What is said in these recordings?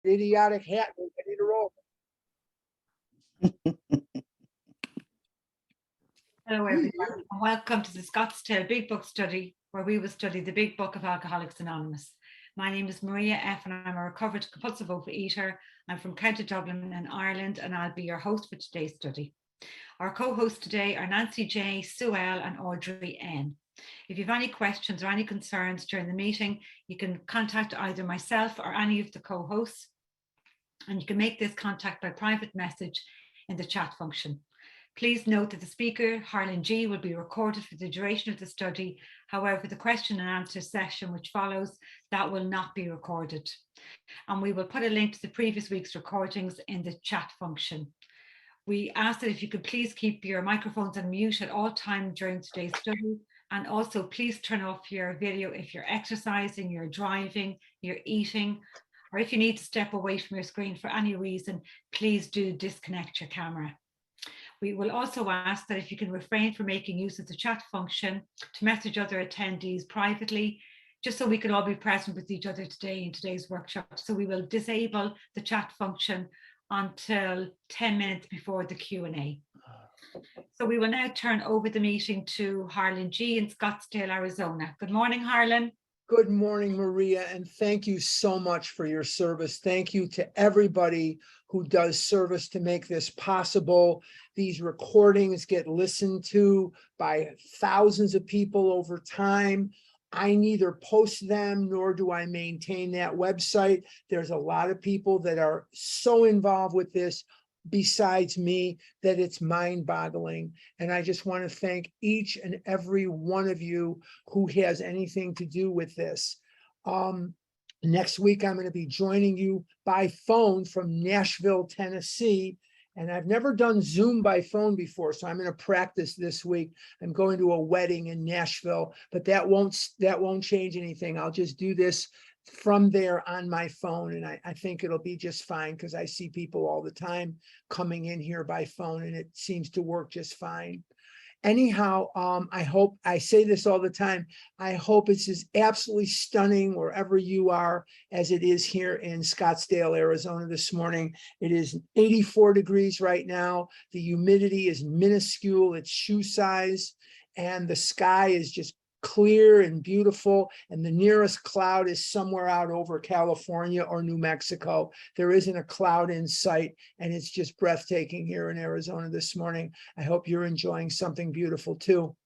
idiotic hat. We're ready to roll. Hello everyone, and welcome to the Scottsdale Big Book Study, where we will study the Big Book of Alcoholics Anonymous. My name is Maria F. and I'm a recovered compulsive overeater. I'm from County Dublin in Ireland, and I'll be your host for today's study. Our co-hosts today are Nancy J, Sue L, and Audrey N. If you have any questions or any concerns during the meeting, you can contact either myself or any of the co-hosts, and you can make this contact by private message in the chat function. Please note that the speaker, Harlan G, will be recorded for the duration of the study. However, the question and answer session which follows, that will not be recorded. And we will put a link to the previous week's recordings in the chat function. We ask that if you could please keep your microphones on mute at all times during today's study. And also please turn off your video if you're exercising, you're driving, you're eating, or if you need to step away from your screen for any reason, please do disconnect your camera. We will also ask that if you can refrain from making use of the chat function to message other attendees privately, just so we can all be present with each other today in today's workshop. So we will disable the chat function until 10 minutes before the Q&A. So we will now turn over the meeting to Harlan G in Scottsdale, Arizona. Good morning, Harlan. Good morning, Maria, and thank you so much for your service. Thank you to everybody who does service to make this possible. These recordings get listened to by thousands of people over time. I neither post them nor do I maintain that website. There's a lot of people that are so involved with this besides me that it's mind-boggling. And I just want to thank each and every one of you who has anything to do with this. Next week, I'm going to be joining you by phone from Nashville, Tennessee. And I've never done Zoom by phone before, so I'm going to practice this week. I'm going to a wedding in Nashville, but that won't change anything. I'll just do this from there on my phone, and I think it'll be just fine because I see people all the time coming in here by phone, and it seems to work just fine. Anyhow, I hope, I say this all the time, I hope it's as absolutely stunning wherever you are as it is here in Scottsdale, Arizona this morning. It is 84 degrees right now. The humidity is minuscule, it's shoe size, and the sky is just clear and beautiful, and the nearest cloud is somewhere out over California or New Mexico. There isn't a cloud in sight, and it's just breathtaking here in Arizona this morning. I hope you're enjoying something beautiful too.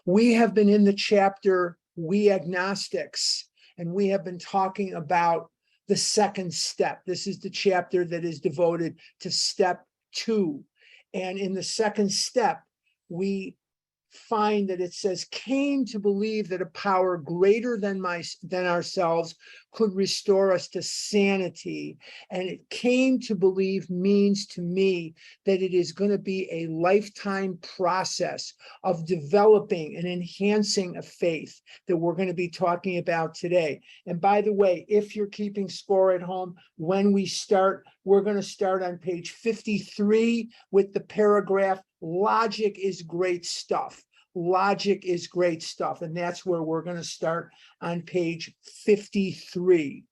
We have been in the chapter, We Agnostics, and we have been talking about the second step. This is the chapter that is devoted to step 2. And in the second step, we find that it says came to believe that a power greater than ourselves could restore us to sanity. And it came to believe means to me that it is going to be a lifetime process of developing and enhancing a faith that we're going to be talking about today. And by the way, if you're keeping score at home, when we start, we're going to start on page 53 with the paragraph, logic is great stuff. Logic is great stuff. And that's where we're going to start on page 53.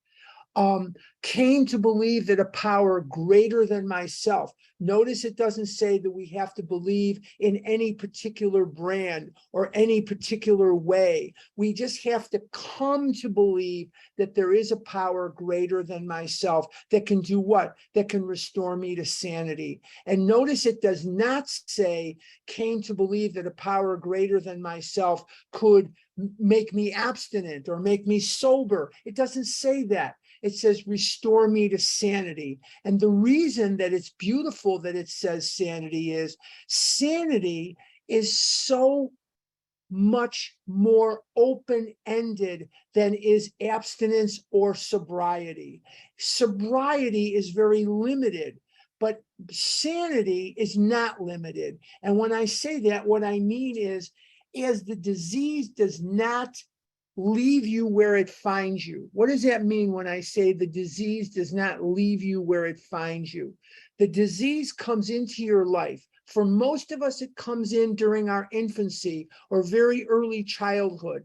Came to believe that a power greater than myself. Notice it doesn't say that we have to believe in any particular brand or any particular way. We just have to come to believe that there is a power greater than myself that can do what? That can restore me to sanity. And notice it does not say came to believe that a power greater than myself could make me abstinent or make me sober. It doesn't say that. It says, restore me to sanity. And the reason that it's beautiful that it says sanity is so much more open-ended than is abstinence or sobriety. Sobriety is very limited, but sanity is not limited. And when I say that, what I mean is, as the disease does not leave you where it finds you. What does that mean when I say the disease does not leave you where it finds you? The disease comes into your life. For most of us, it comes in during our infancy or very early childhood.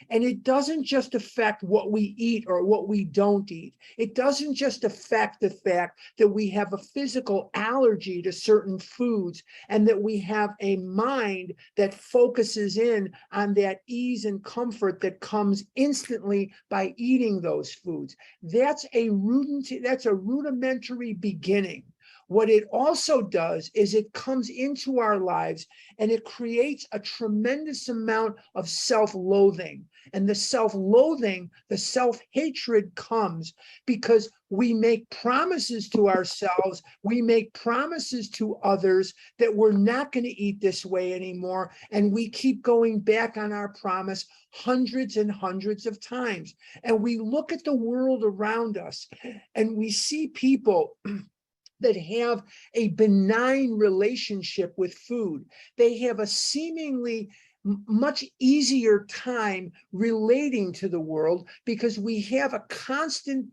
And it doesn't just affect what we eat or what we don't eat. It doesn't just affect the fact that we have a physical allergy to certain foods and that we have a mind that focuses in on that ease and comfort that comes instantly by eating those foods. That's a rudimentary beginning. What it also does is it comes into our lives and it creates a tremendous amount of self-loathing. And the self-loathing, the self-hatred comes because we make promises to ourselves, we make promises to others that we're not going to eat this way anymore. And we keep going back on our promise hundreds and hundreds of times. And we look at the world around us and we see people that have a benign relationship with food. They have a seemingly much easier time relating to the world because we have a constant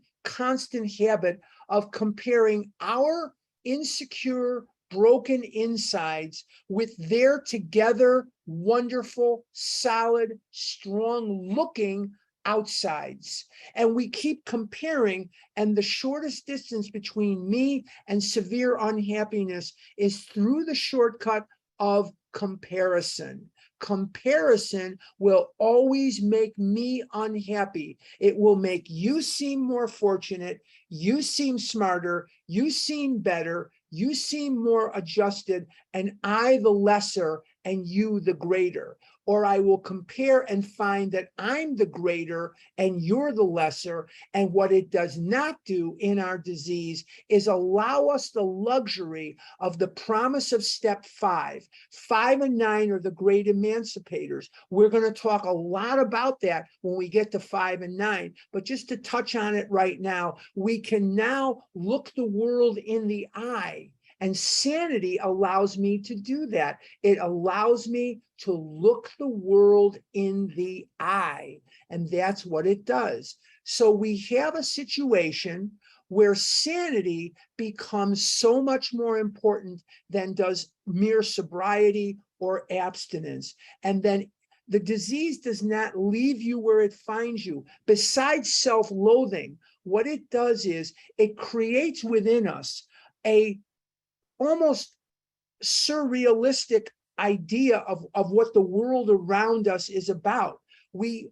habit of comparing our insecure, broken insides with their together, wonderful, solid, strong looking outsides. And we keep comparing, and the shortest distance between me and severe unhappiness is through the shortcut of comparison. Comparison will always make me unhappy. It will make you seem more fortunate, you seem smarter, you seem better, you seem more adjusted, and I the lesser and you the greater. Or I will compare and find that I'm the greater and you're the lesser. And what it does not do in our disease is allow us the luxury of the promise of step 5. 5 and 9 are the great emancipators. We're going to talk a lot about that when we get to 5 and 9. But just to touch on it right now, we can now look the world in the eye. And sanity allows me to do that. It allows me to look the world in the eye. And that's what it does. So we have a situation where sanity becomes so much more important than does mere sobriety or abstinence. And then the disease does not leave you where it finds you. Besides self-loathing, what it does is it creates within us a almost surrealistic idea of what the world around us is about. We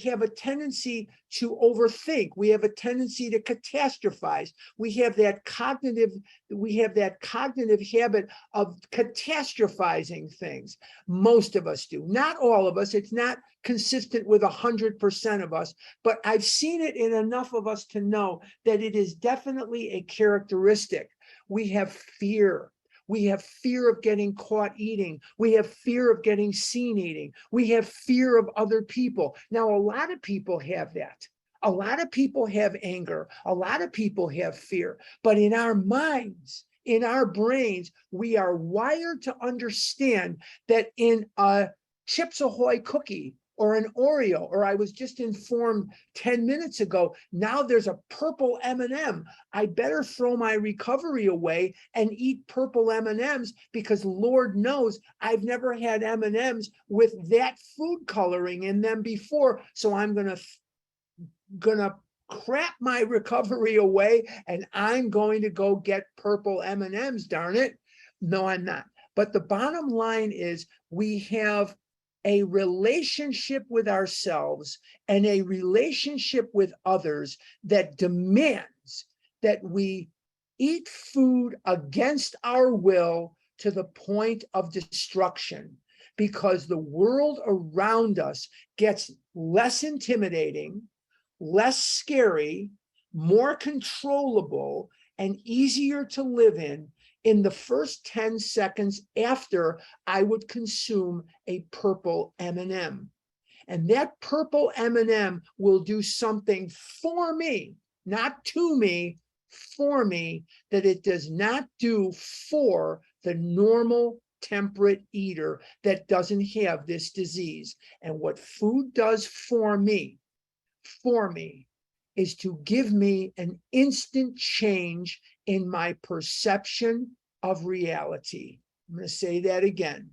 have a tendency to overthink. We have a tendency to catastrophize. We have that cognitive habit of catastrophizing things. Most of us do. Not all of us. It's not consistent with 100% of us, but I've seen it in enough of us to know that it is definitely a characteristic. We have fear. We have fear of getting caught eating. We have fear of getting seen eating. We have fear of other people. Now, a lot of people have that. A lot of people have anger. A lot of people have fear. But in our minds, in our brains, we are wired to understand that in a Chips Ahoy cookie or an Oreo, or I was just informed 10 minutes ago, now there's a purple M&M. I better throw my recovery away and eat purple M&Ms because Lord knows I've never had M&Ms with that food coloring in them before. So I'm gonna crap my recovery away and I'm going to go get purple M&Ms, darn it. No, I'm not. But the bottom line is we have a relationship with ourselves and a relationship with others that demands that we eat food against our will to the point of destruction, because the world around us gets less intimidating, less scary, more controllable, and easier to live in the first 10 seconds after I would consume a purple M&M. And that purple M&M will do something for me, not to me, for me, that it does not do for the normal temperate eater that doesn't have this disease. And what food does for me, is to give me an instant change in my perception of reality. I'm going to say that again.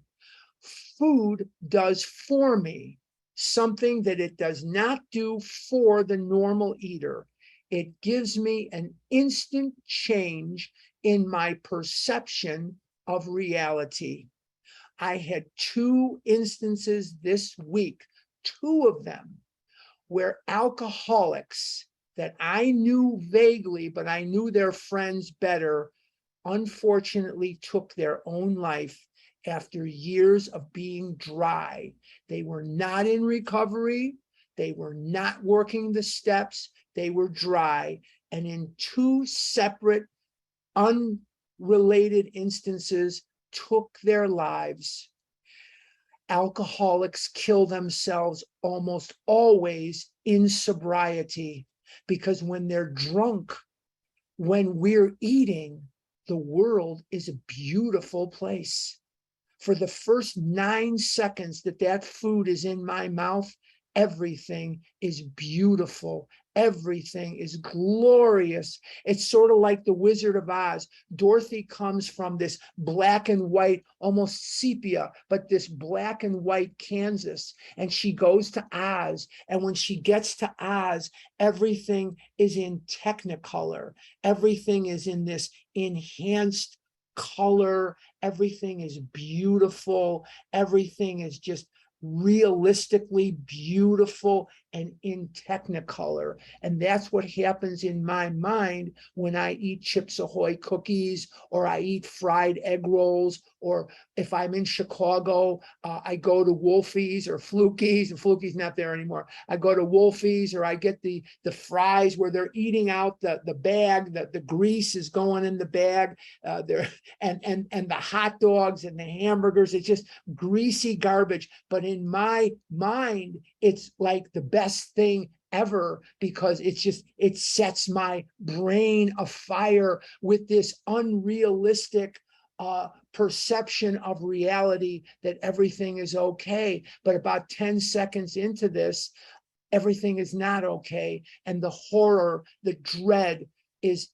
Food does for me something that it does not do for the normal eater. It gives me an instant change in my perception of reality. I had 2 instances this week, 2 of them, where alcoholics that I knew vaguely, but I knew their friends better, unfortunately took their own life after years of being dry. They were not in recovery. They were not working the steps. They were dry. And in 2 separate, unrelated instances, took their lives. Alcoholics kill themselves almost always in sobriety, because when they're drunk, when we're eating, the world is a beautiful place. For the first 9 seconds that food is in my mouth, everything is beautiful. Everything is glorious. It's sort of like the Wizard of Oz. Dorothy comes from this black and white, almost sepia, but this black and white Kansas, and she goes to Oz. And when she gets to Oz, everything is in Technicolor. Everything is in this enhanced color. Everything is beautiful. Everything is just realistically beautiful and in Technicolor. And that's what happens in my mind when I eat Chips Ahoy cookies, or I eat fried egg rolls, or if I'm in Chicago, I go to Wolfie's or Flukey's, and Flukey's not there anymore. I go to Wolfie's, or I get the fries where they're eating out the bag, the grease is going in the bag, and the hot dogs and the hamburgers. It's just greasy garbage. But in my mind, it's like the best thing ever, because it sets my brain afire with this unrealistic perception of reality that everything is okay. But about 10 seconds into this, everything is not okay. And the horror, the dread is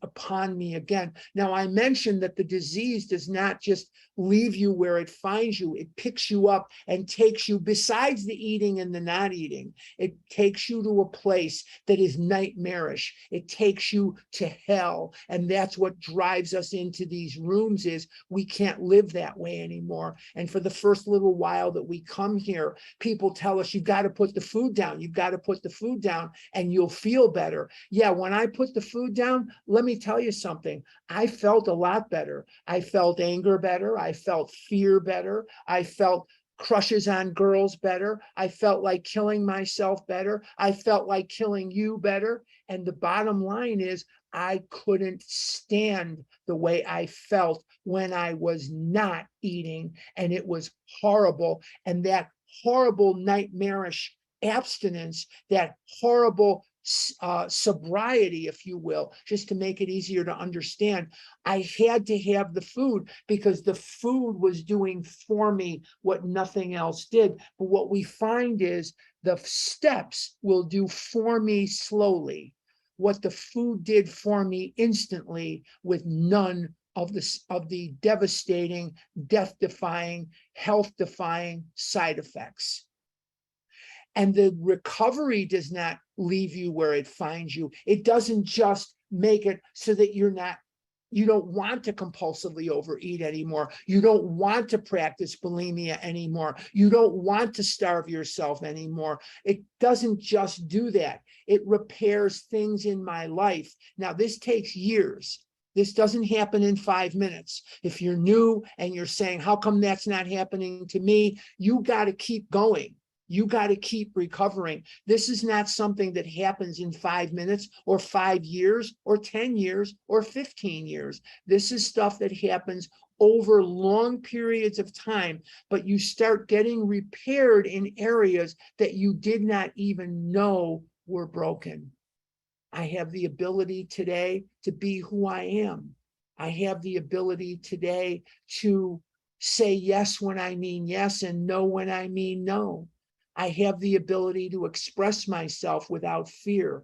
upon me again. Now, I mentioned that the disease does not just leave you where it finds you. It picks you up and takes you, besides the eating and the not eating, it takes you to a place that is nightmarish. It takes you to hell. And that's what drives us into these rooms, is we can't live that way anymore. And for the first little while that we come here, people tell us, you've got to put the food down. You've got to put the food down and you'll feel better. Yeah, when I put the food down, let me tell you something. I felt a lot better. I felt anger better. I felt fear better. I felt crushes on girls better. I felt like killing myself better. I felt like killing you better. And the bottom line is, I couldn't stand the way I felt when I was not eating, and it was horrible. And that horrible nightmarish abstinence, that horrible sobriety, if you will, just to make it easier to understand, I had to have the food, because the food was doing for me what nothing else did. But what we find is the steps will do for me slowly what the food did for me instantly, with none of the devastating, death-defying, health-defying side effects. And the recovery does not leave you where it finds you. It doesn't just make it so that you don't want to compulsively overeat anymore. You don't want to practice bulimia anymore. You don't want to starve yourself anymore. It doesn't just do that. It repairs things in my life. Now, this takes years. This doesn't happen in 5 minutes. If you're new and you're saying, how come that's not happening to me? You got to keep going. You got to keep recovering. This is not something that happens in 5 minutes or 5 years or 10 years or 15 years. This is stuff that happens over long periods of time, but you start getting repaired in areas that you did not even know were broken. I have the ability today to be who I am. I have the ability today to say yes when I mean yes and no when I mean no. I have the ability to express myself without fear.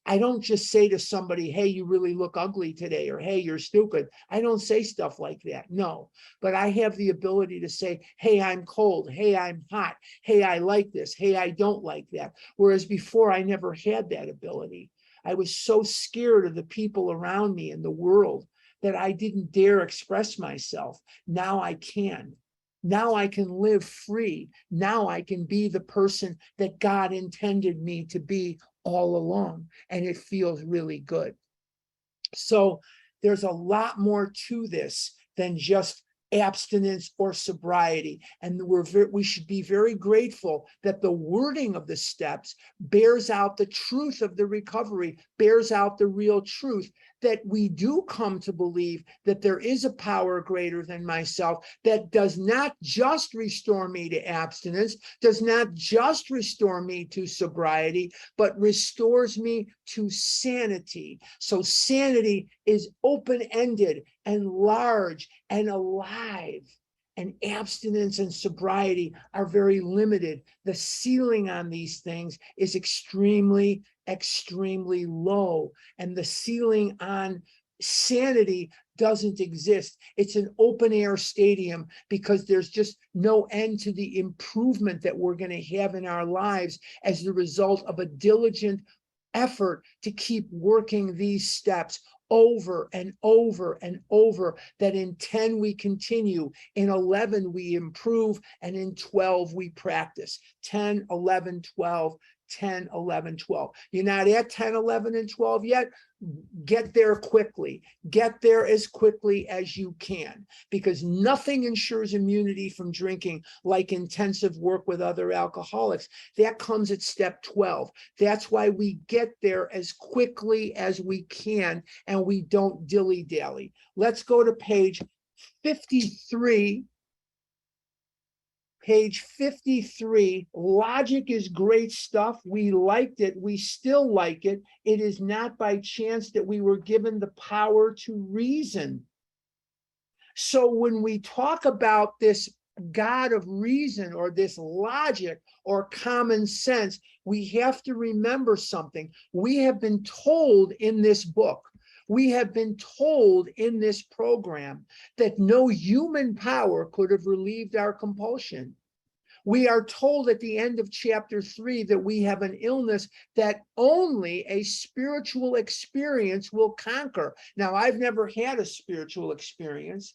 I don't just say to somebody, hey, you really look ugly today, or hey, you're stupid. I don't say stuff like that. No, but I have the ability to say, hey, I'm cold. Hey, I'm hot. Hey, I like this. Hey, I don't like that. Whereas before, I never had that ability. I was so scared of the people around me in the world that I didn't dare express myself. Now I can. Now I can live free. Now I can be the person that God intended me to be all along. And it feels really good. So there's a lot more to this than just abstinence or sobriety. And we should be very grateful that the wording of the steps bears out the truth of the recovery, bears out the real truth, that we do come to believe that there is a power greater than myself that does not just restore me to abstinence, does not just restore me to sobriety, but restores me to sanity. So sanity is open-ended and large and alive. And abstinence and sobriety are very limited. The ceiling on these things is extremely, extremely low. And the ceiling on sanity doesn't exist. It's an open air stadium because there's just no end to the improvement that we're going to have in our lives as the result of a diligent effort to keep working these steps over and over and over, that in 10 we continue, in 11 we improve, and in 12 we practice. 10, 11, 12, 10, 11, 12. You're not at 10, 11, and 12 yet? Get there quickly. Get there as quickly as you can, because nothing ensures immunity from drinking like intensive work with other alcoholics. That comes at step 12. That's why we get there as quickly as we can, and we don't dilly-dally. Let's go to page 53. Page 53, logic is great stuff. We liked it. We still like it. It is not by chance that we were given the power to reason. So when we talk about this God of reason or this logic or common sense, we have to remember something. We have been told in this book, we have been told in this program that no human power could have relieved our compulsion. We are told at the end of chapter 3 that we have an illness that only a spiritual experience will conquer. Now, I've never had a spiritual experience.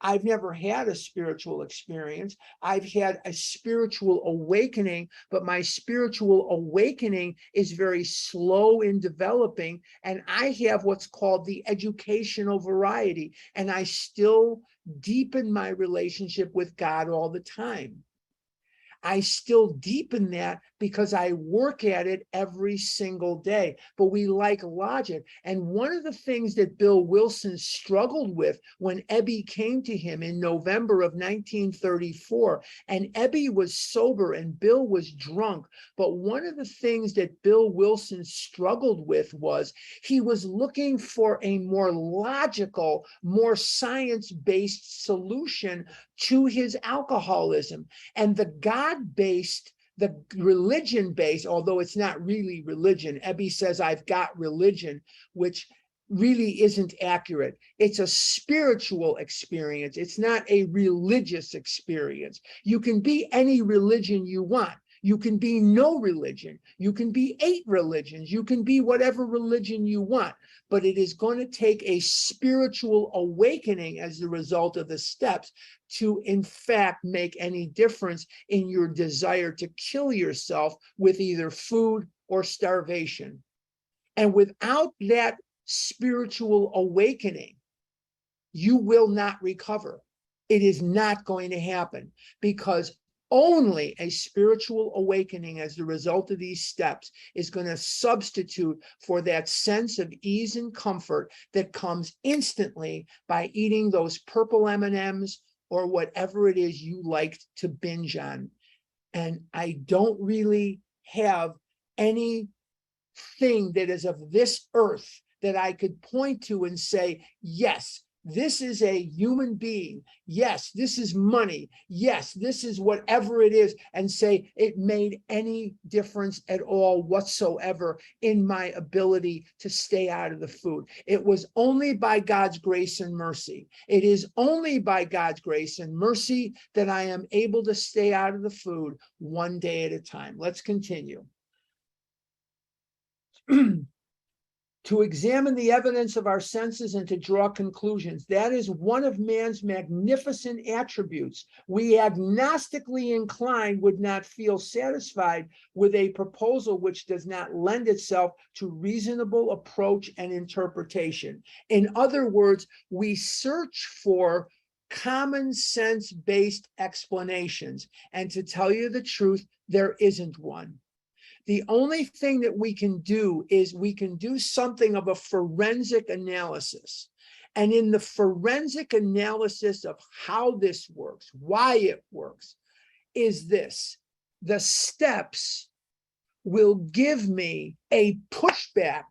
I've never had a spiritual experience. I've had a spiritual awakening, but my spiritual awakening is very slow in developing. And I have what's called the educational variety. And I still deepen my relationship with God all the time. I still deepen that because I work at it every single day. But we like logic. And one of the things that Bill Wilson struggled with when Ebby came to him in November of 1934, and Ebby was sober and Bill was drunk. But one of the things that Bill Wilson struggled with was he was looking for a more logical, more science-based solution to his alcoholism. And the God-based, the religion-based, although it's not really religion, Ebby says, I've got religion, which really isn't accurate. It's a spiritual experience. It's not a religious experience. You can be any religion you want. You can be no religion. You can be 8 religions. You can be whatever religion you want. But it is going to take a spiritual awakening as the result of the steps to, in fact, make any difference in your desire to kill yourself with either food or starvation. And without that spiritual awakening, you will not recover. It is not going to happen, because only a spiritual awakening as the result of these steps is going to substitute for that sense of ease and comfort that comes instantly by eating those purple M&Ms or whatever it is you like to binge on. And I don't really have anything that is of this earth that I could point to and say, yes, This is a human being. Yes, this is money. Yes, this is whatever it is, and say it made any difference at all whatsoever in my ability to stay out of the food. It was only by God's grace and mercy. It is only by God's grace and mercy that I am able to stay out of the food one day at a time. Let's continue. To examine the evidence of our senses and to draw conclusions. That is one of man's magnificent attributes. We agnostically inclined would not feel satisfied with a proposal which does not lend itself to reasonable approach and interpretation. In other words, we search for common sense based explanations. And to tell you the truth, there isn't one. The only thing that we can do is we can do something of a forensic analysis. And in the forensic analysis of how this works, why it works, is this: the steps will give me a pushback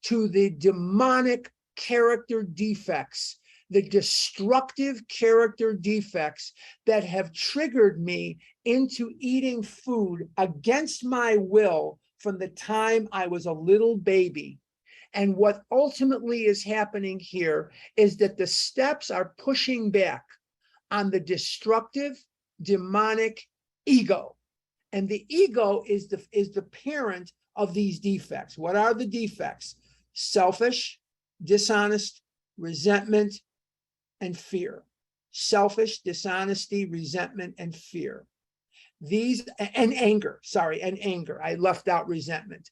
to the demonic character defects, the destructive character defects that have triggered me into eating food against my will from the time I was a little baby. And what ultimately is happening here is that the steps are pushing back on the destructive, demonic ego. And the ego is the parent of these defects. What are the defects? Selfish, dishonest, resentment, and fear. Selfish, dishonesty, resentment, and fear. These, and anger, and anger. I left out resentment.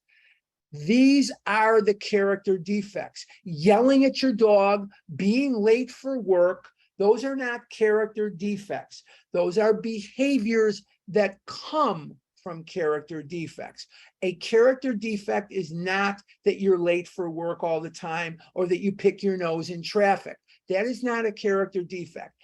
These are the character defects. Yelling at your dog, being late for work, those are not character defects. Those are behaviors that come from character defects. A character defect is not that you're late for work all the time or that you pick your nose in traffic. That is not a character defect.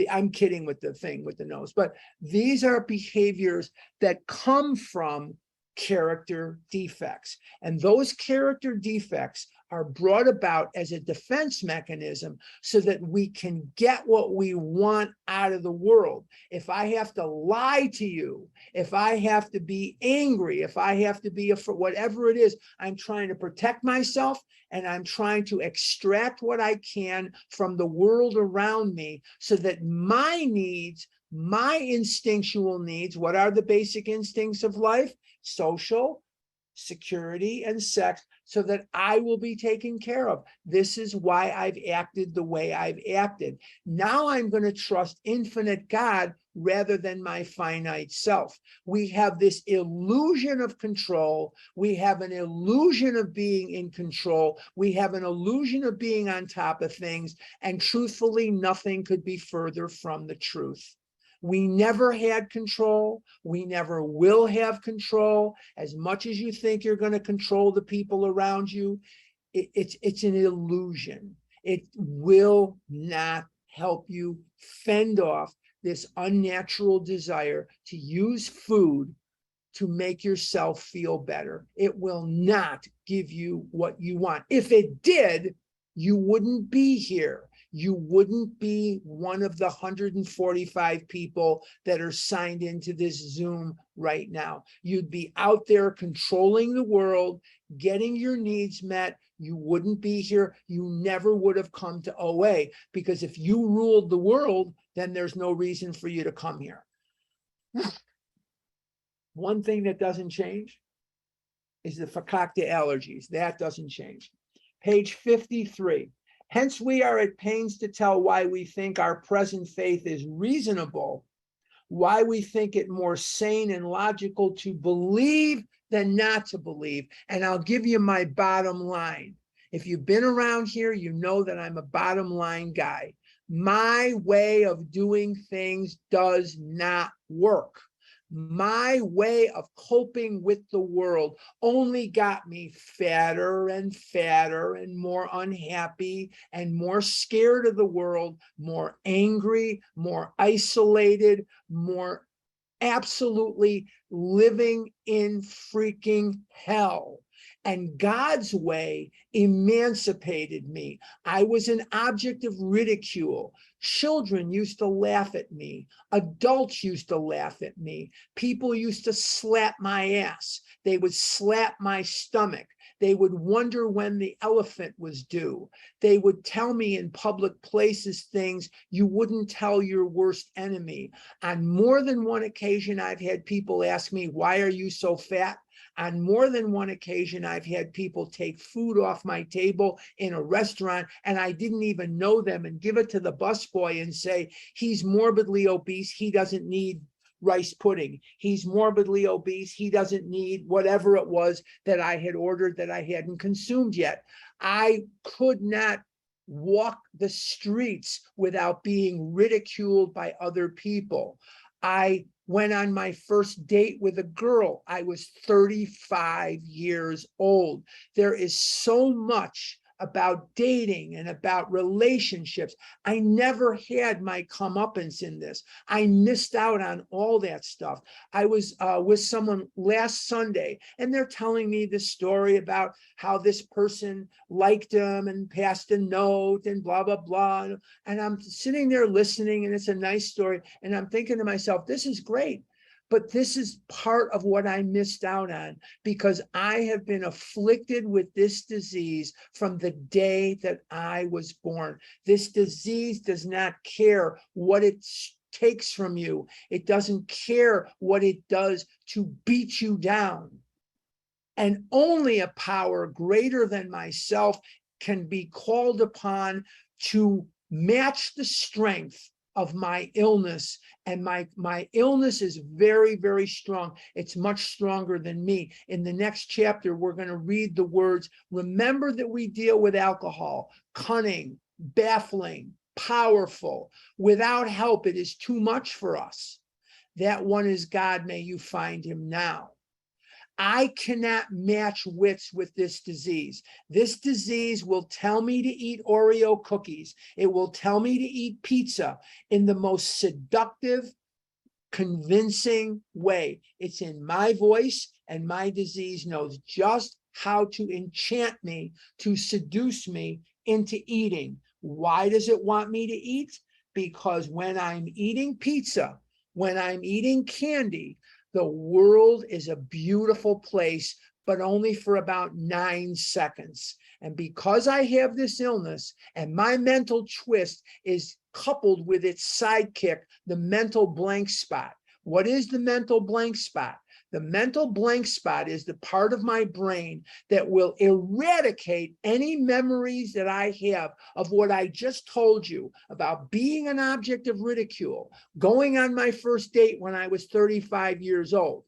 I'm kidding with the thing with the nose, but these are behaviors that come from character defects. And those character defects are brought about as a defense mechanism so that we can get what we want out of the world. If I have to lie to you, if I have to be angry, if I have to be whatever it is, I'm trying to protect myself and I'm trying to extract what I can from the world around me so that my needs, my instinctual needs, what are the basic instincts of life? Social, security, and sex, so that I will be taken care of. This is why I've acted the way I've acted. Now I'm going to trust infinite God rather than my finite self. We have this illusion of control. We have an illusion of being in control. We have an illusion of being on top of things. And truthfully, nothing could be further from the truth. We never had control. We never will have control. As much as you think you're going to control the people around you, it's an illusion. It will not help you fend off this unnatural desire to use food to make yourself feel better. It will not give you what you want. If it did, you wouldn't be here. You wouldn't be one of the 145 people that are signed into this Zoom right now. You'd be out there controlling the world, getting your needs met. You wouldn't be here. You never would have come to OA, because if you ruled the world, then there's no reason for you to come here. One thing that doesn't change is the fakakta allergies. That doesn't change. Page 53. Hence, we are at pains to tell why we think our present faith is reasonable, why we think it more sane and logical to believe than not to believe. And I'll give you my bottom line. If you've been around here, you know that I'm a bottom line guy. My way of doing things does not work. My way of coping with the world only got me fatter and fatter and more unhappy and more scared of the world, more angry, more isolated, more absolutely living in freaking hell. And God's way emancipated me. I was an object of ridicule. Children used to laugh at me. Adults used to laugh at me. People used to slap my ass. They would slap my stomach. They would wonder when the elephant was due. They would tell me in public places things you wouldn't tell your worst enemy. On more than one occasion, I've had people ask me, "Why are you so fat?" On more than one occasion, I've had people take food off my table in a restaurant and I didn't even know them and give it to the busboy and say, "He's morbidly obese. He doesn't need rice pudding. He's morbidly obese. He doesn't need whatever it was that I had ordered that I hadn't consumed yet." I could not walk the streets without being ridiculed by other people. I went on my first date with a girl. I was 35 years old. There is so much about dating and about relationships. I never had my comeuppance in this. I missed out on all that stuff. I was with someone last Sunday, and they're telling me this story about how this person liked them and passed a note and blah, blah, blah. And I'm sitting there listening, and it's a nice story. And I'm thinking to myself, this is great. But this is part of what I missed out on, because I have been afflicted with this disease from the day that I was born. This disease does not care what it takes from you. It doesn't care what it does to beat you down. And only a power greater than myself can be called upon to match the strength of my illness. And my illness is very, very strong. It's much stronger than me. In the next chapter, we're going to read the words, "Remember that we deal with alcohol, cunning, baffling, powerful. Without help, it is too much for us. That one is God. May you find him now." I cannot match wits with this disease. This disease will tell me to eat Oreo cookies. It will tell me to eat pizza in the most seductive, convincing way. It's in my voice, and my disease knows just how to enchant me, to seduce me into eating. Why does it want me to eat? Because when I'm eating pizza, when I'm eating candy, the world is a beautiful place, but only for about 9 seconds. And because I have this illness and my mental twist is coupled with its sidekick, the mental blank spot. What is the mental blank spot? The mental blank spot is the part of my brain that will eradicate any memories that I have of what I just told you about being an object of ridicule, going on my first date when I was 35 years old.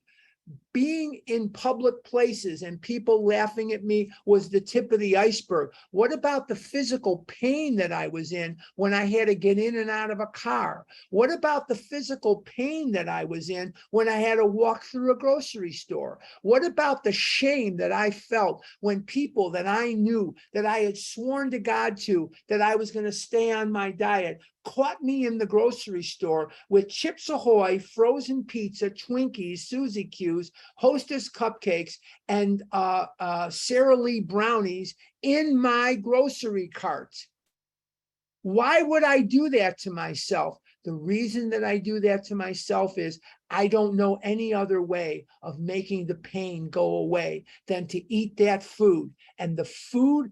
Being in public places and people laughing at me was the tip of the iceberg. What about the physical pain that I was in when I had to get in and out of a car? What about the physical pain that I was in when I had to walk through a grocery store? What about the shame that I felt when people that I knew, that I had sworn to God to, that I was going to stay on my diet, caught me in the grocery store with Chips Ahoy, frozen pizza, Twinkies, Suzy Q's, Hostess cupcakes, and Sara Lee brownies in my grocery cart? Why would I do that to myself? The reason that I do that to myself is I don't know any other way of making the pain go away than to eat that food. And the food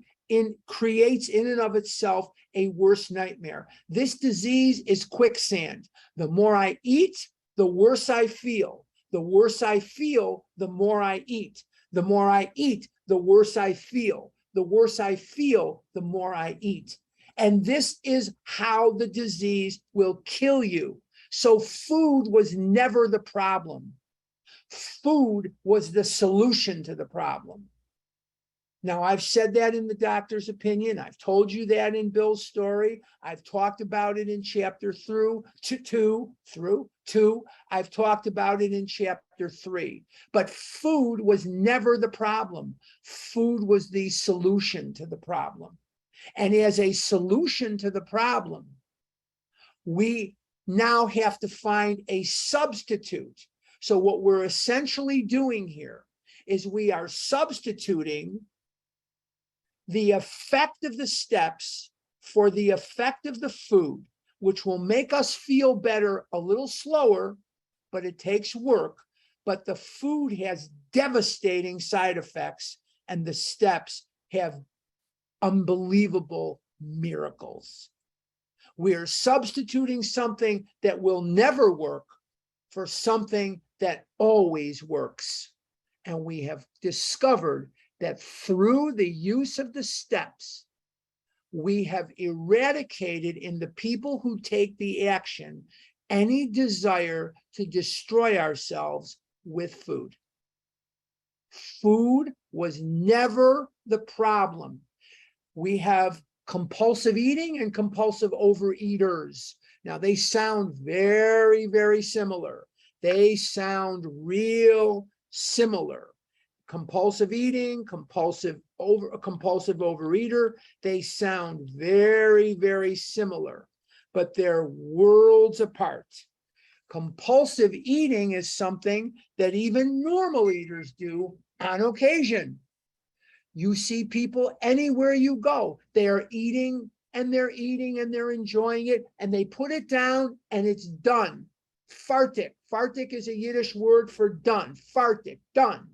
creates in and of itself a worse nightmare. This disease is quicksand. The more I eat, the worse I feel. The worse I feel, the more I eat. The more I eat, the worse I feel. The worse I feel, the more I eat. And this is how the disease will kill you. So food was never the problem. Food was the solution to the problem. Now, I've said that in the doctor's opinion. I've told you that in Bill's story. I've talked about it in chapter 2. I've talked about it in chapter 3. But food was never the problem. Food was the solution to the problem. And as a solution to the problem, we now have to find a substitute. So what we're essentially doing here is we are substituting the effect of the steps for the effect of the food, which will make us feel better a little slower, but it takes work. But the food has devastating side effects, and the steps have unbelievable miracles. We are substituting something that will never work for something that always works. And we have discovered that through the use of the steps, we have eradicated in the people who take the action any desire to destroy ourselves with food. Food was never the problem. We have compulsive eating and compulsive overeaters. Now, they sound very, very similar. They sound real similar. Compulsive eating, compulsive overeater, they sound very, very similar, but they're worlds apart. Compulsive eating is something that even normal eaters do on occasion. You see people anywhere you go, they are eating and they're eating and they're enjoying it, and they put it down and it's done. Fartik. Fartik is a Yiddish word for done. Fartik, done.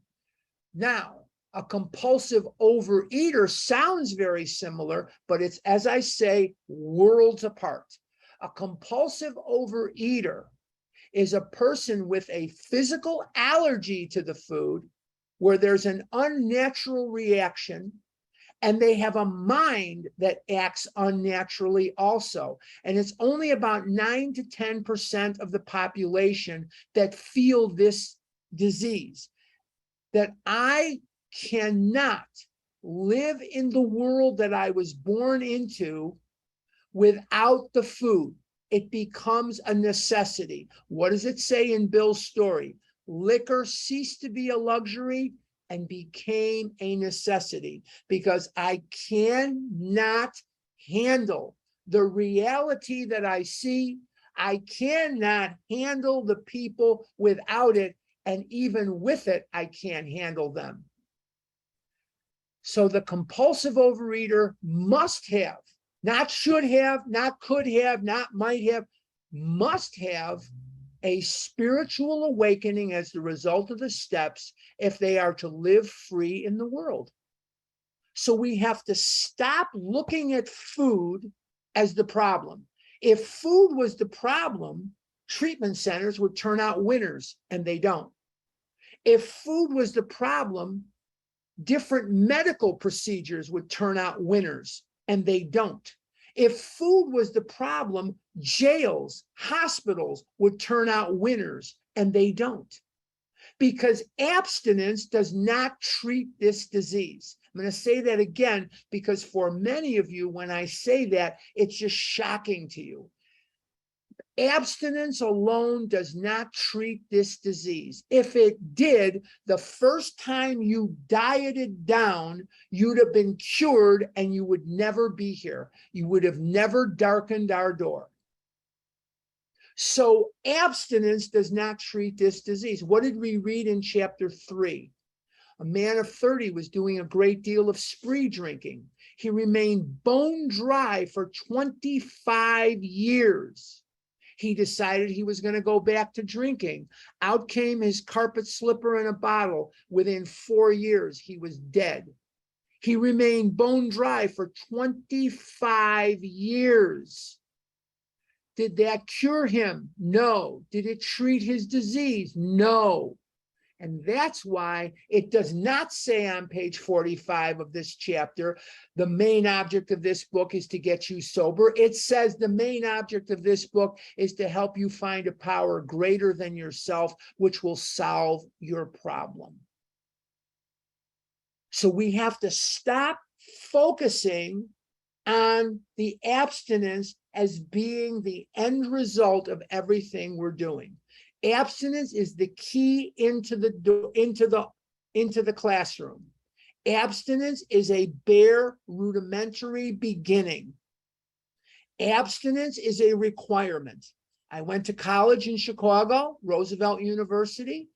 Now, a compulsive overeater sounds very similar, but it's, as I say, worlds apart. A compulsive overeater is a person with a physical allergy to the food, where there's an unnatural reaction, and they have a mind that acts unnaturally also. And it's only about 9 to 10% of the population that feel this disease. That I cannot live in the world that I was born into without the food. It becomes a necessity. What does it say in Bill's story? Liquor ceased to be a luxury and became a necessity, because I cannot handle the reality that I see. I cannot handle the people without it, and even with it, I can't handle them. So the compulsive overeater must have, not should have, not could have, not might have, must have a spiritual awakening as the result of the steps if they are to live free in the world. So we have to stop looking at food as the problem. If food was the problem, treatment centers would turn out winners, and they don't. If food was the problem, different medical procedures would turn out winners, and they don't. If food was the problem, jails, hospitals would turn out winners, and they don't. Because abstinence does not treat this disease. I'm going to say that again, because for many of you, when I say that, it's just shocking to you. Abstinence alone does not treat this disease. If it did, the first time you dieted down, you'd have been cured and you would never be here. You would have never darkened our door. So abstinence does not treat this disease. What did we read in chapter 3? A man of 30 was doing a great deal of spree drinking. He remained bone dry for 25 years. He decided he was going to go back to drinking. Out came his carpet slipper and a bottle. Within 4 years, he was dead. He remained bone dry for 25 years. Did that cure him? No. Did it treat his disease? No. And that's why it does not say on page 45 of this chapter, the main object of this book is to get you sober. It says the main object of this book is to help you find a power greater than yourself, which will solve your problem. So we have to stop focusing on the abstinence as being the end result of everything we're doing. Abstinence is the key into the classroom. Abstinence is a bare rudimentary beginning. Abstinence is a requirement. I went to college in Chicago, Roosevelt University,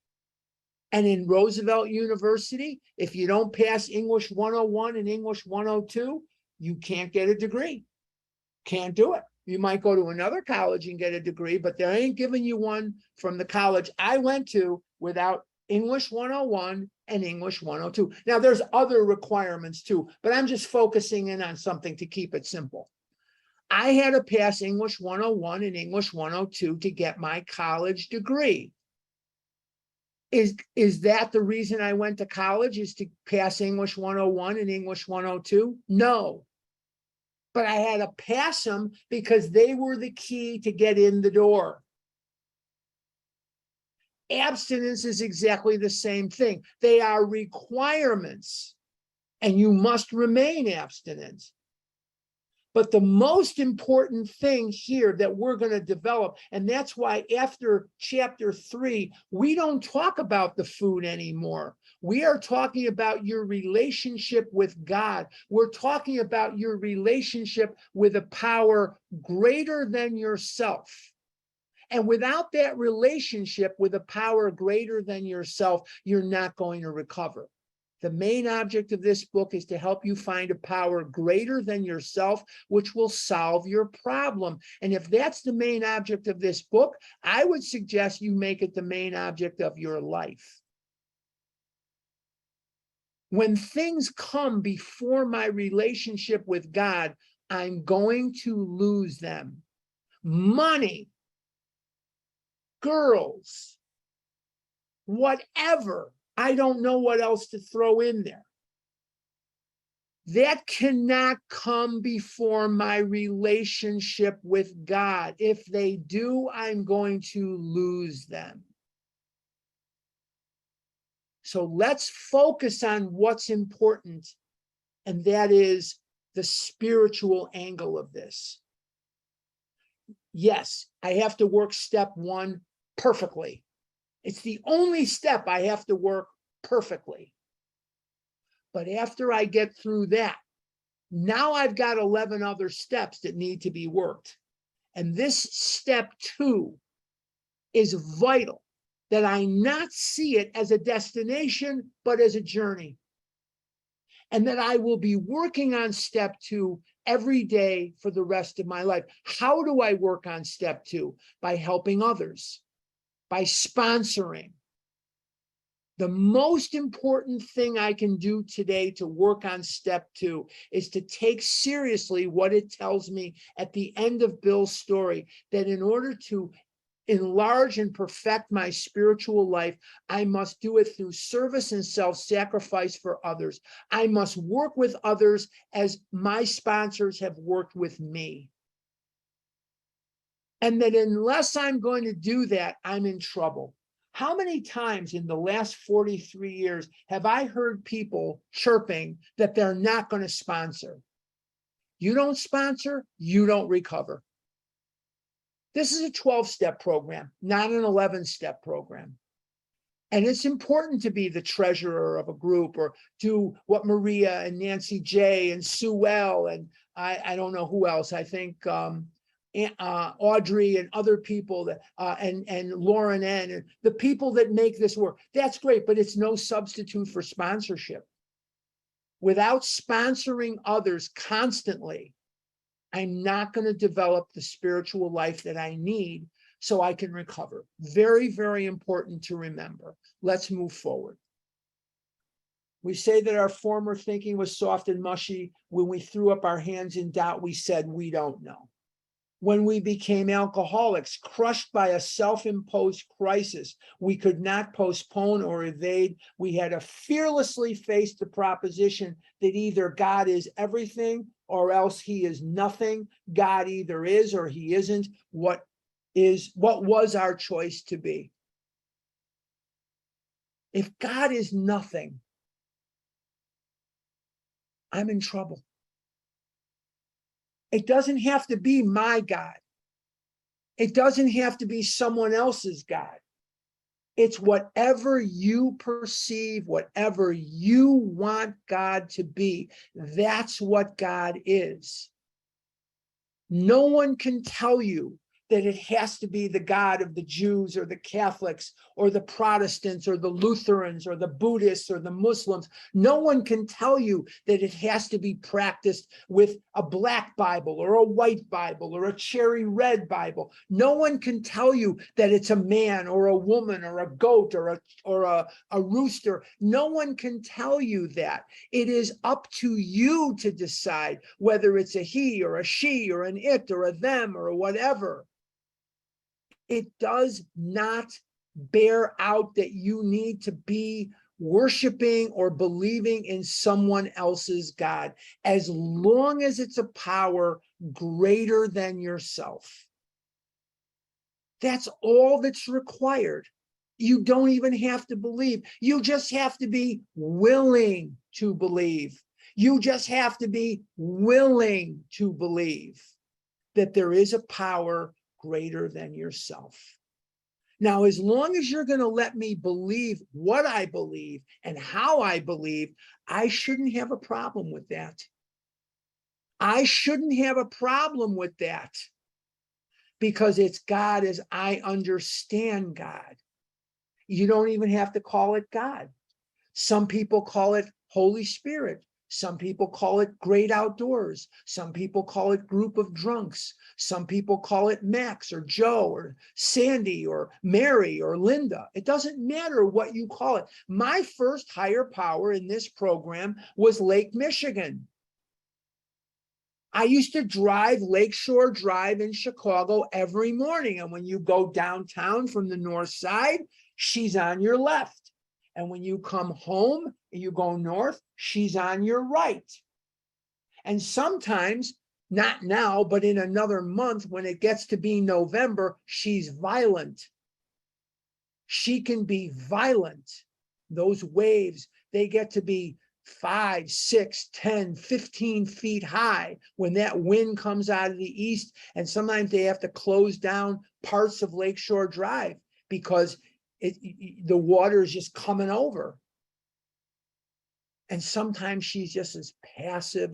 And in Roosevelt University, if you don't pass English 101 and English 102, you can't get a degree. Can't do it. You might go to another college and get a degree, but they ain't giving you one from the college I went to without English 101 and English 102. Now, there's other requirements too, but I'm just focusing in on something to keep it simple. I had to pass English 101 and English 102 to get my college degree. Is that the reason I went to college, is to pass English 101 and English 102? No. But I had to pass them because they were the key to get in the door. Abstinence is exactly the same thing. They are requirements, and you must remain abstinent. But the most important thing here that we're going to develop, and that's why after chapter 3, we don't talk about the food anymore. We are talking about your relationship with God. We're talking about your relationship with a power greater than yourself. And without that relationship with a power greater than yourself, you're not going to recover. The main object of this book is to help you find a power greater than yourself, which will solve your problem. And if that's the main object of this book, I would suggest you make it the main object of your life. When things come before my relationship with God, I'm going to lose them. Money, girls, whatever. I don't know what else to throw in there. That cannot come before my relationship with God. If they do, I'm going to lose them. So let's focus on what's important, and that is the spiritual angle of this. Yes, I have to work step 1 perfectly. It's the only step I have to work perfectly. But after I get through that, now I've got 11 other steps that need to be worked. And this step 2 is vital, that I not see it as a destination, but as a journey. And that I will be working on step 2 every day for the rest of my life. How do I work on step 2? By helping others, by sponsoring. The most important thing I can do today to work on step 2 is to take seriously what it tells me at the end of Bill's story, that in order to enlarge and perfect my spiritual life, I must do it through service and self-sacrifice for others. I must work with others as my sponsors have worked with me. And that unless I'm going to do that, I'm in trouble. How many times in the last 43 years have I heard people chirping that they're not going to sponsor? You don't sponsor, you don't recover. This is a 12-step program, not an 11-step program. And it's important to be the treasurer of a group, or do what Maria and Nancy J and Sue L and I don't know who else. I think Audrey and other people that and Lauren N and the people that make this work. That's great, but it's no substitute for sponsorship. Without sponsoring others constantly, I'm not going to develop the spiritual life that I need so I can recover. Very, very important to remember. Let's move forward. We say that our former thinking was soft and mushy. When we threw up our hands in doubt, we said, we don't know. When we became alcoholics, crushed by a self-imposed crisis we could not postpone or evade, we had to fearlessly face the proposition that either God is everything or else he is nothing. God either is or he isn't. What was our choice to be? If God is nothing, I'm in trouble. It doesn't have to be my God. It doesn't have to be someone else's God. It's whatever you perceive, whatever you want God to be. That's what God is. No one can tell you that it has to be the God of the Jews or the Catholics or the Protestants or the Lutherans or the Buddhists or the Muslims. No one can tell you that it has to be practiced with a black Bible or a white Bible or a cherry red Bible. No one can tell you that it's a man or a woman or a goat or a rooster. No one can tell you that. It is up to you to decide whether it's a he or a she or an it or a them or whatever. It does not bear out that you need to be worshiping or believing in someone else's God, as long as it's a power greater than yourself. That's all that's required. You don't even have to believe. You just have to be willing to believe. You just have to be willing to believe that there is a power greater than yourself. Now, as long as you're going to let me believe what I believe and how I believe, I shouldn't have a problem with that. I shouldn't have a problem with that, because it's God as I understand God. You don't even have to call it God. Some people call it Holy Spirit. Some people call it great outdoors. Some people call it group of drunks. Some people call it Max or Joe or Sandy or Mary or Linda. It doesn't matter what you call it. My first higher power in this program was Lake Michigan. I used to drive Lakeshore Drive in Chicago every morning. And when you go downtown from the north side, she's on your left. And when you come home and you go north, she's on your right. And sometimes, not now, but in another month, when it gets to be November, she's violent. She can be violent. Those waves, they get to be 5, 6, 10, 15 feet high when that wind comes out of the east. And sometimes they have to close down parts of Lakeshore Drive because the water is just coming over. And sometimes she's just as passive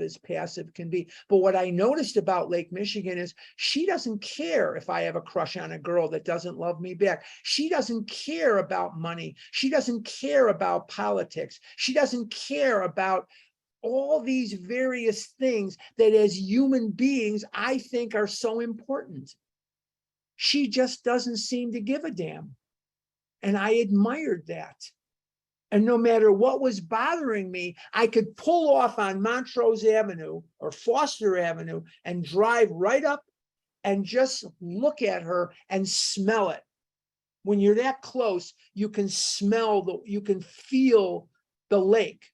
can be. But what I noticed about Lake Michigan is she doesn't care if I have a crush on a girl that doesn't love me back. She doesn't care about money. She doesn't care about politics. She doesn't care about all these various things that as human beings, I think are so important. She just doesn't seem to give a damn. And I admired that. And no matter what was bothering me, I could pull off on Montrose Avenue or Foster Avenue and drive right up and just look at her and smell it. When you're that close, you can smell, you can feel the lake.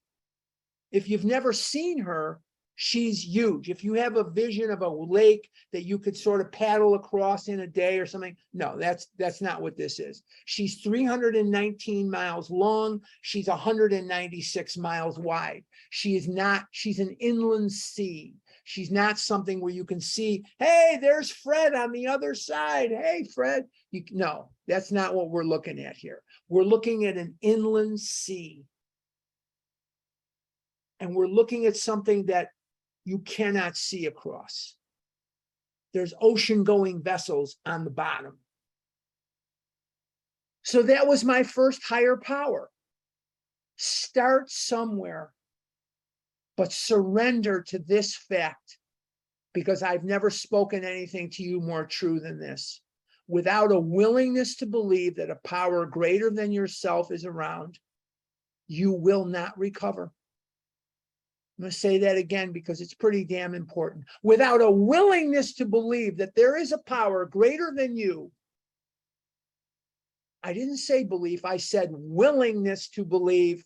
If you've never seen her, she's huge. If you have a vision of a lake that you could sort of paddle across in a day or something, no, that's not what this is. She's 319 miles long. She's 196 miles wide. She's an inland sea. She's not something where you can see, hey, there's Fred on the other side. Hey, Fred. No, that's not what we're looking at here. We're looking at an inland sea. And we're looking at something that you cannot see across. There's ocean-going vessels on the bottom. So that was my first higher power. Start somewhere, but surrender to this fact, because I've never spoken anything to you more true than this. Without a willingness to believe that a power greater than yourself is around, you will not recover. I'm going to say that again because it's pretty damn important. Without a willingness to believe that there is a power greater than you, I didn't say belief, I said willingness to believe,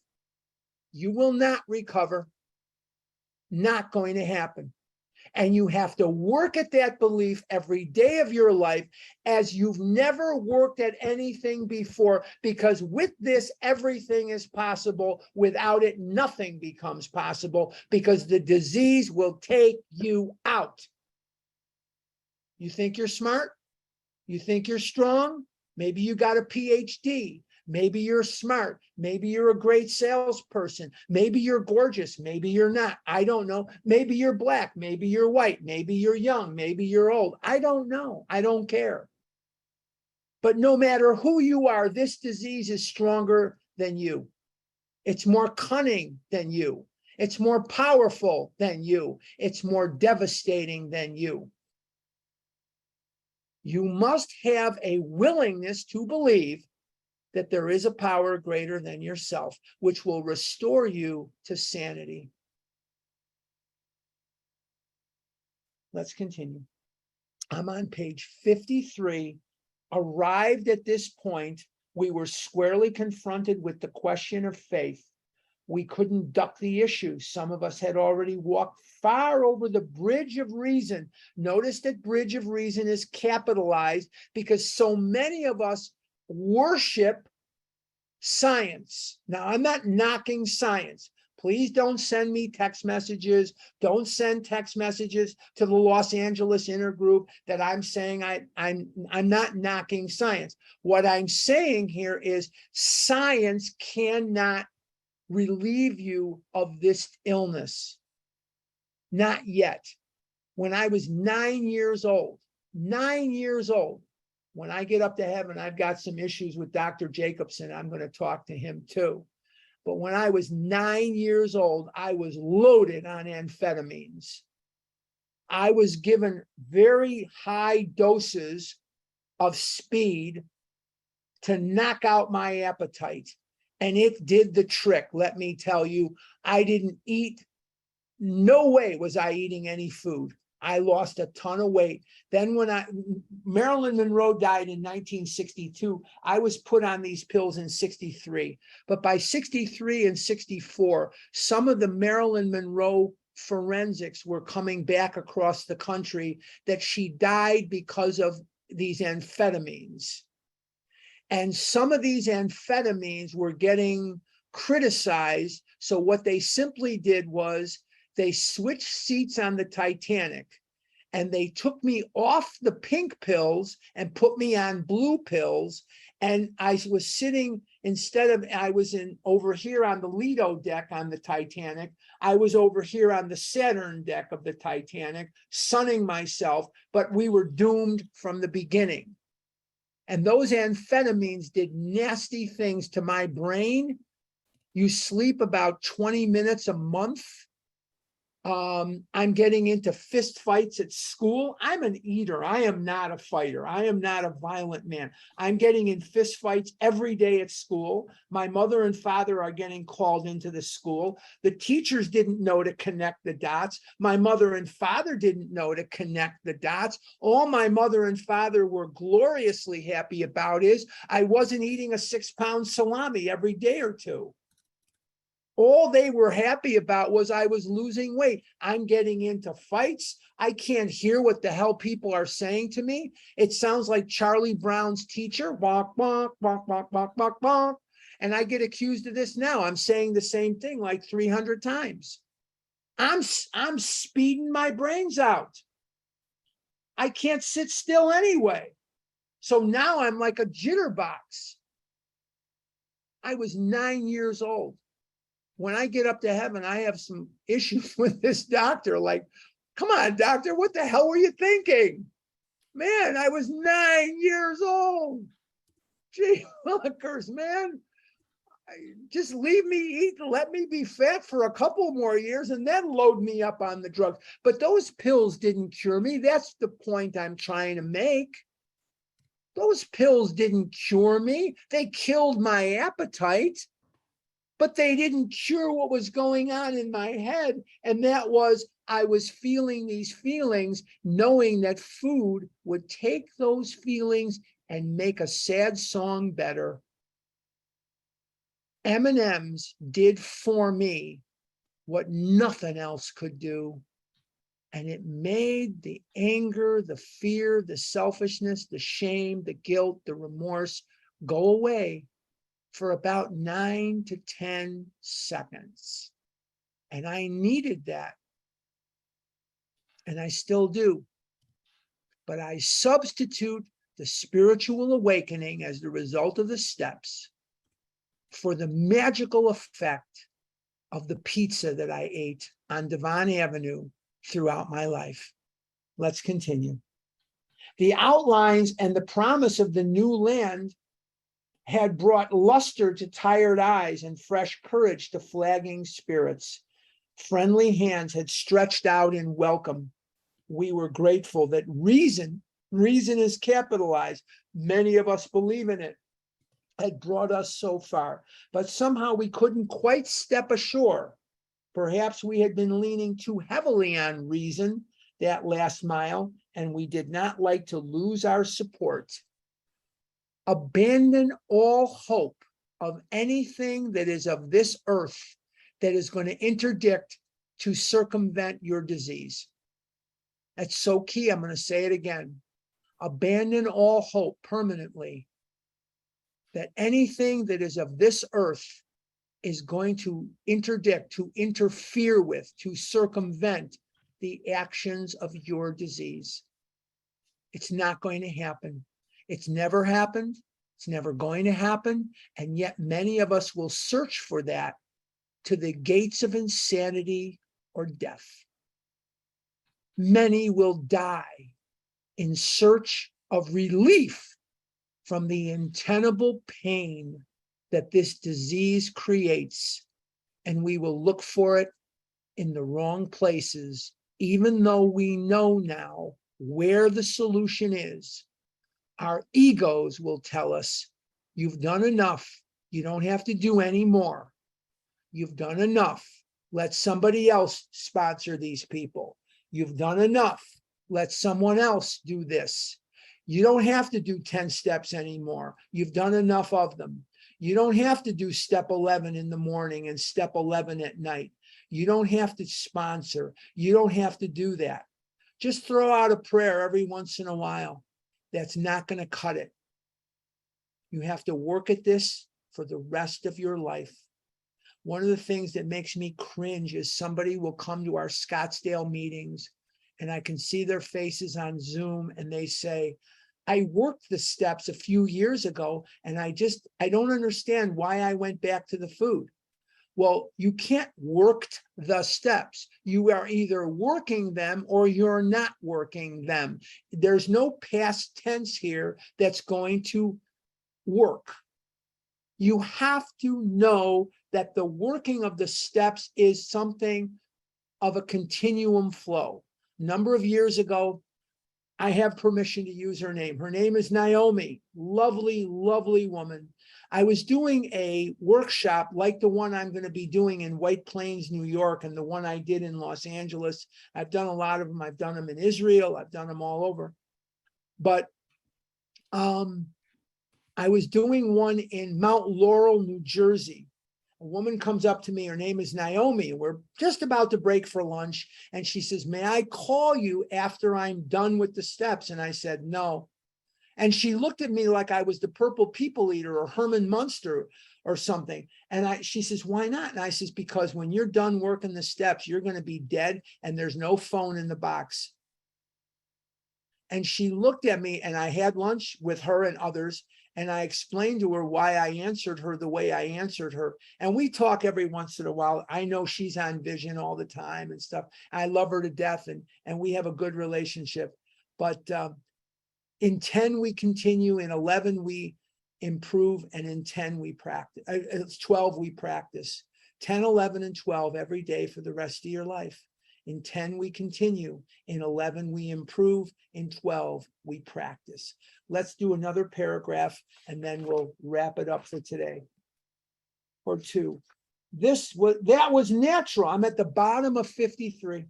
you will not recover. Not going to happen. And you have to work at that belief every day of your life as you've never worked at anything before, because with this, everything is possible. Without it, nothing becomes possible, because the disease will take you out. You think you're smart? You think you're strong? Maybe you got a PhD. Maybe you're smart. Maybe you're a great salesperson. Maybe you're gorgeous. Maybe you're not. I don't know. Maybe you're black. Maybe you're white. Maybe you're young. Maybe you're old. I don't know. I don't care. But no matter who you are, this disease is stronger than you. It's more cunning than you. It's more powerful than you. It's more devastating than you. You must have a willingness to believe that there is a power greater than yourself, which will restore you to sanity. Let's continue. I'm on page 53. Arrived at this point, we were squarely confronted with the question of faith. We couldn't duck the issue. Some of us had already walked far over the bridge of reason. Notice that bridge of reason is capitalized because so many of us worship science. Now, I'm not knocking science. Please don't send me text messages. Don't send text messages to the Los Angeles intergroup that I'm saying I'm not knocking science. What I'm saying here is science cannot relieve you of this illness. Not yet. When I was 9 years old, when I get up to heaven, I've got some issues with Dr. Jacobson. I'm going to talk to him too. But when I was 9 years old, I was loaded on amphetamines. I was given very high doses of speed to knock out my appetite. And it did the trick. Let me tell you, I didn't eat. No way was I eating any food. I lost a ton of weight. Then when Marilyn Monroe died in 1962, I was put on these pills in 63. But by 63 and 64, some of the Marilyn Monroe forensics were coming back across the country that she died because of these amphetamines. And some of these amphetamines were getting criticized. So what they simply did was they switched seats on the Titanic and they took me off the pink pills and put me on blue pills. And I was sitting, I was over here on the Lido deck on the Titanic. I was over here on the Saturn deck of the Titanic, sunning myself, but we were doomed from the beginning. And those amphetamines did nasty things to my brain. You sleep about 20 minutes a month. I'm getting into fist fights at school. I'm an eater. I am not a fighter. I am not a violent man. I'm getting in fist fights every day at school. My mother and father are getting called into the school. The teachers didn't know to connect the dots. My mother and father didn't know to connect the dots. All my mother and father were gloriously happy about is I wasn't eating a 6-pound salami every day or two. All they were happy about was I was losing weight. I'm getting into fights. I can't hear what the hell people are saying to me. It sounds like Charlie Brown's teacher, bonk, bonk, bonk, bonk, bonk, bonk, bonk. And I get accused of this now. I'm saying the same thing like 300 times. I'm speeding my brains out. I can't sit still anyway. So now I'm like a jitterbox. I was 9 years old. When I get up to heaven, I have some issues with this doctor. Like, come on, doctor, what the hell were you thinking? Man, I was 9 years old. Gee, willikers, man. Just leave me eat, let me be fat for a couple more years and then load me up on the drugs. But those pills didn't cure me. That's the point I'm trying to make. Those pills didn't cure me. They killed my appetite. But they didn't cure what was going on in my head. And that was, I was feeling these feelings, knowing that food would take those feelings and make a sad song better. M&Ms did for me what nothing else could do. And it made the anger, the fear, the selfishness, the shame, the guilt, the remorse go away for about 9 to 10 seconds. And I needed that. And I still do. But I substitute the spiritual awakening as the result of the steps for the magical effect of the pizza that I ate on Devon Avenue throughout my life. Let's continue. The outlines and the promise of the new land had brought luster to tired eyes and fresh courage to flagging spirits. Friendly hands had stretched out in welcome. We were grateful that reason is capitalized. Many of us believe in it, had brought us so far, but somehow we couldn't quite step ashore. Perhaps we had been leaning too heavily on reason that last mile, and we did not like to lose our support. Abandon all hope of anything that is of this earth that is going to interdict to circumvent your disease. That's so key. I'm going to say it again. Abandon all hope permanently that anything that is of this earth is going to interdict, to interfere with, to circumvent the actions of your disease. It's not going to happen. It's never happened. It's never going to happen. And yet many of us will search for that to the gates of insanity or death. Many will die in search of relief from the untenable pain that this disease creates. And we will look for it in the wrong places, even though we know now where the solution is. Our egos will tell us, you've done enough. You don't have to do any more. You've done enough. Let somebody else sponsor these people. You've done enough. Let someone else do this. You don't have to do 10 steps anymore. You've done enough of them. You don't have to do step 11 in the morning and step 11 at night. You don't have to sponsor. You don't have to do that. Just throw out a prayer every once in a while. That's not going to cut it. You have to work at this for the rest of your life. One of the things that makes me cringe is somebody will come to our Scottsdale meetings and I can see their faces on Zoom and they say, I worked the steps a few years ago and I don't understand why I went back to the food. Well, you can't work the steps. You are either working them or you're not working them. There's no past tense here that's going to work. You have to know that the working of the steps is something of a continuum flow. A number of years ago, I have permission to use her name. Her name is Naomi. Lovely, lovely woman. I was doing a workshop like the one I'm going to be doing in White Plains, New York, and the one I did in Los Angeles. I've done a lot of them. I've done them in Israel. I've done them all over. But I was doing one in Mount Laurel, New Jersey. A woman comes up to me. Her name is Naomi. We're just about to break for lunch. And she says, may I call you after I'm done with the steps? And I said, no. And she looked at me like I was the purple people eater or Herman Munster or something. And she says, why not? And I says, because when you're done working the steps, you're going to be dead and there's no phone in the box. And she looked at me and I had lunch with her and others. And I explained to her why I answered her the way I answered her. And we talk every once in a while. I know she's on Vision all the time and stuff. I love her to death and we have a good relationship. But in 10, we continue. In 11, we improve. And in 10, we practice. It's 12, we practice. 10, 11, and 12 every day for the rest of your life. In 10, we continue. In 11, we improve. In 12, we practice. Let's do another paragraph and then we'll wrap it up for today. Or two. That was natural. I'm at the bottom of 53.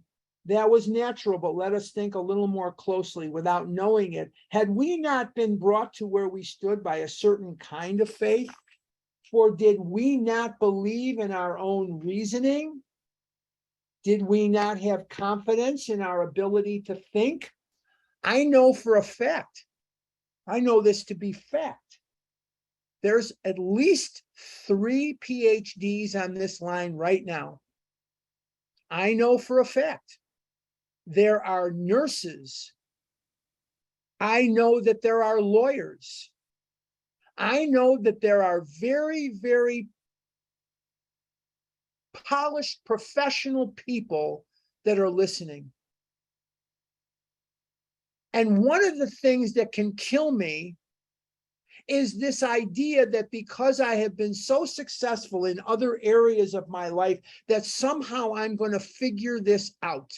That was natural, but let us think a little more closely without knowing it. Had we not been brought to where we stood by a certain kind of faith, or did we not believe in our own reasoning? Did we not have confidence in our ability to think? I know for a fact, I know this to be fact. There's at least 3 PhDs on this line right now. I know for a fact. There are nurses. I know that there are lawyers. I know that there are very, very polished professional people that are listening. And one of the things that can kill me is this idea that because I have been so successful in other areas of my life, that somehow I'm going to figure this out.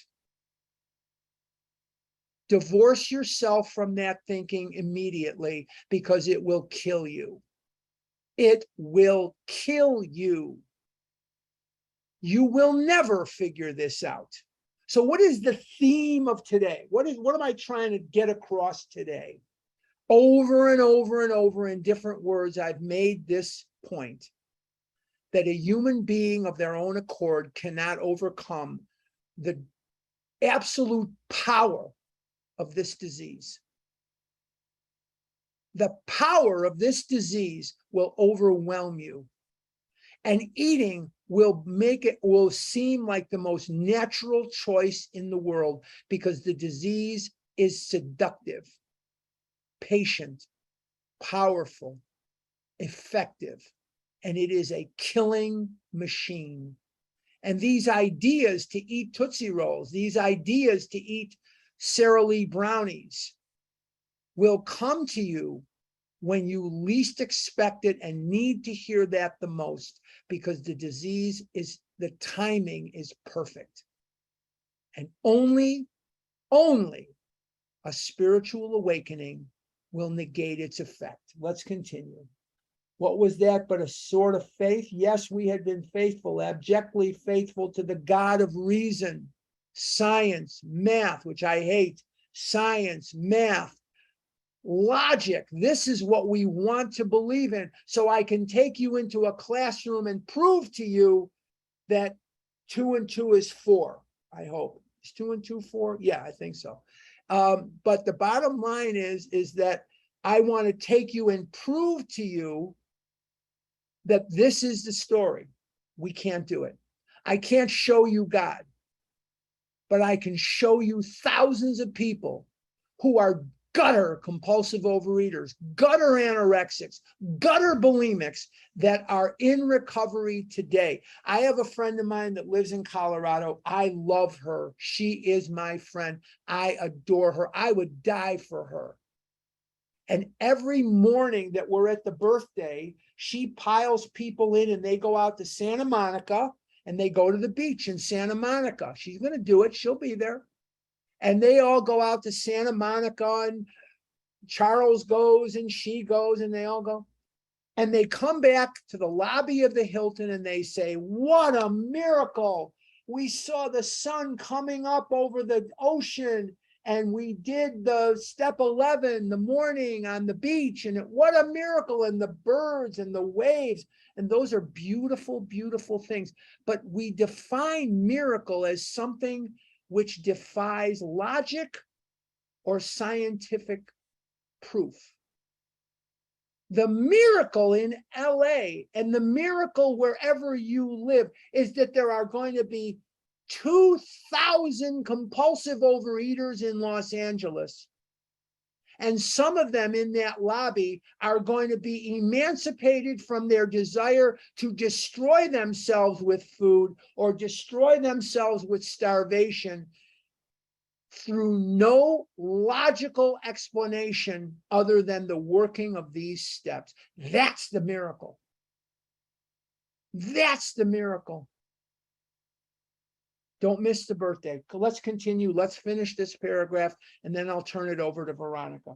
Divorce yourself from that thinking immediately, because it will kill you. It will kill you. You will never figure this out. So what is the theme of today? What am I trying to get across today? Over and over and over in different words, I've made this point, that a human being of their own accord cannot overcome the absolute power of this disease. The power of this disease will overwhelm you. And eating will seem like the most natural choice in the world, because the disease is seductive, patient, powerful, effective, and it is a killing machine. And these ideas to eat Tootsie Rolls, these ideas to eat Sara Lee brownies will come to you when you least expect it and need to hear that the most, because the timing is perfect. And only a spiritual awakening will negate its effect. Let's continue. What was that but a sort of faith? Yes, we had been faithful, abjectly faithful to the God of reason, science, math, which I hate, science, math, logic. This is what we want to believe in. So I can take you into a classroom and prove to you that 2 and 2 is 4, I hope. Is 2 and 2 4? Yeah, I think so. But the bottom line is that I want to take you and prove to you that this is the story. We can't do it. I can't show you God, but I can show you thousands of people who are gutter compulsive overeaters, gutter anorexics, gutter bulimics that are in recovery today. I have a friend of mine that lives in Colorado. I love her. She is my friend. I adore her. I would die for her. And every morning that we're at the birthday, she piles people in and they go out to Santa Monica and they go to the beach in Santa Monica. She's going to do it. She'll be there. And they all go out to Santa Monica, and Charles goes and she goes and they all go. And they come back to the lobby of the Hilton and they say, what a miracle. We saw the sun coming up over the ocean, and we did the step 11 the morning on the beach, and what a miracle, and the birds and the waves. And those are beautiful, beautiful things. But we define miracle as something which defies logic or scientific proof. The miracle in LA and the miracle wherever you live is that there are going to be 2,000 compulsive overeaters in Los Angeles. And some of them in that lobby are going to be emancipated from their desire to destroy themselves with food or destroy themselves with starvation through no logical explanation other than the working of these steps. That's the miracle. That's the miracle. Don't miss the birthday. Let's continue. Let's finish this paragraph, and then I'll turn it over to Veronica.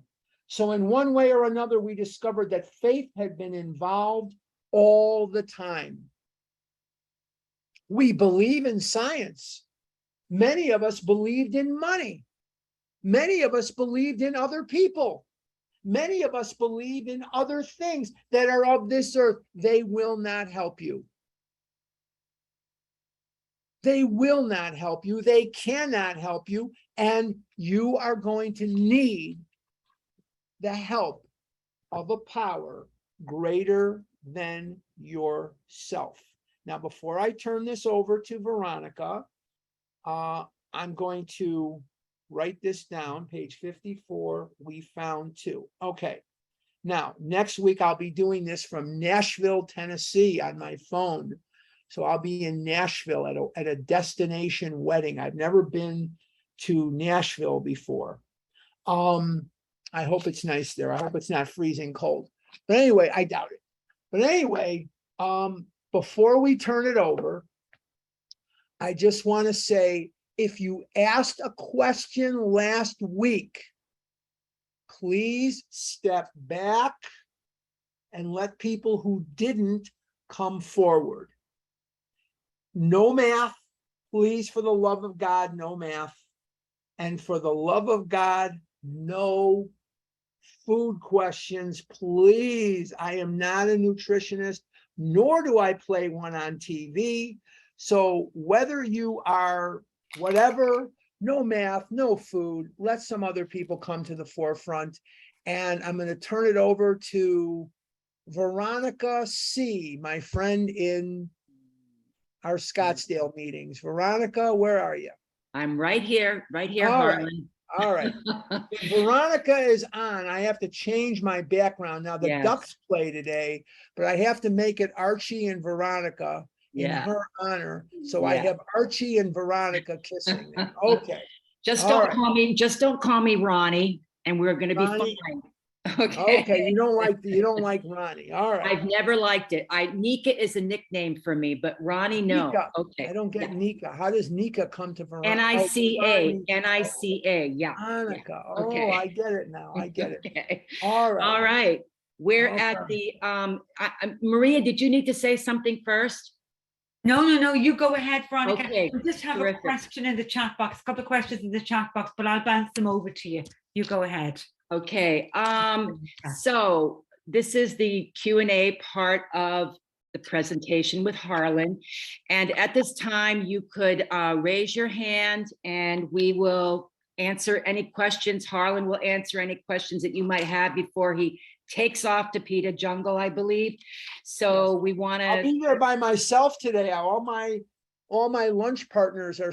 So in one way or another, we discovered that faith had been involved all the time. We believe in science. Many of us believed in money. Many of us believed in other people. Many of us believe in other things that are of this earth. They will not help you. They will not help you. They cannot help you. And you are going to need the help of a power greater than yourself. Now, before I turn this over to Veronica, I'm going to write this down. Page 54, we found 2. Okay. Now, next week, I'll be doing this from Nashville, Tennessee on my phone. So I'll be in Nashville at a destination wedding. I've never been to Nashville before. I hope it's nice there. I hope it's not freezing cold. But anyway, I doubt it. But anyway, before we turn it over, I just want to say, if you asked a question last week, please step back and let people who didn't come forward. No math, please, for the love of God, no math. And for the love of God, no food questions, please. I am not a nutritionist, nor do I play one on TV. So whether you are whatever, no math, no food, let some other people come to the forefront. And I'm going to turn it over to Veronica C., my friend in our Scottsdale meetings. Veronica, where are you? I'm right here, All Harlan. All right. When Veronica is on, I have to change my background. Now the Yes. Ducks play today, but I have to make it Archie and Veronica in Yeah. her honor. So I Yeah. have Archie and Veronica kissing. Them. Okay. Just All don't right. call me, just don't call me Ronnie, and we're gonna be Ronnie? fine. Okay. Okay. You don't like Ronnie. All right. I've never liked it. Nika is a nickname for me, but Ronnie, no. Nika. Okay. I don't get Yeah. Nika. How does Nika come to Veronica? Nica, Nica, yeah. Veronica. Oh, Okay. I get it now. I get it. Okay. All right. All right. We're Okay. at the, Maria, did you need to say something first? No, you go ahead, Veronica. Okay, We just have terrific. a question in the chat box, a couple of questions in the chat box, but I'll bounce them over to you. You go ahead. Okay, so this is the Q&A part of the presentation with Harlan. And at this time, you could raise your hand and we will answer any questions. Harlan will answer any questions that you might have before he takes off to Peta Jungle, I believe. So Yes. we want I'll to. be there by myself today. All my lunch partners are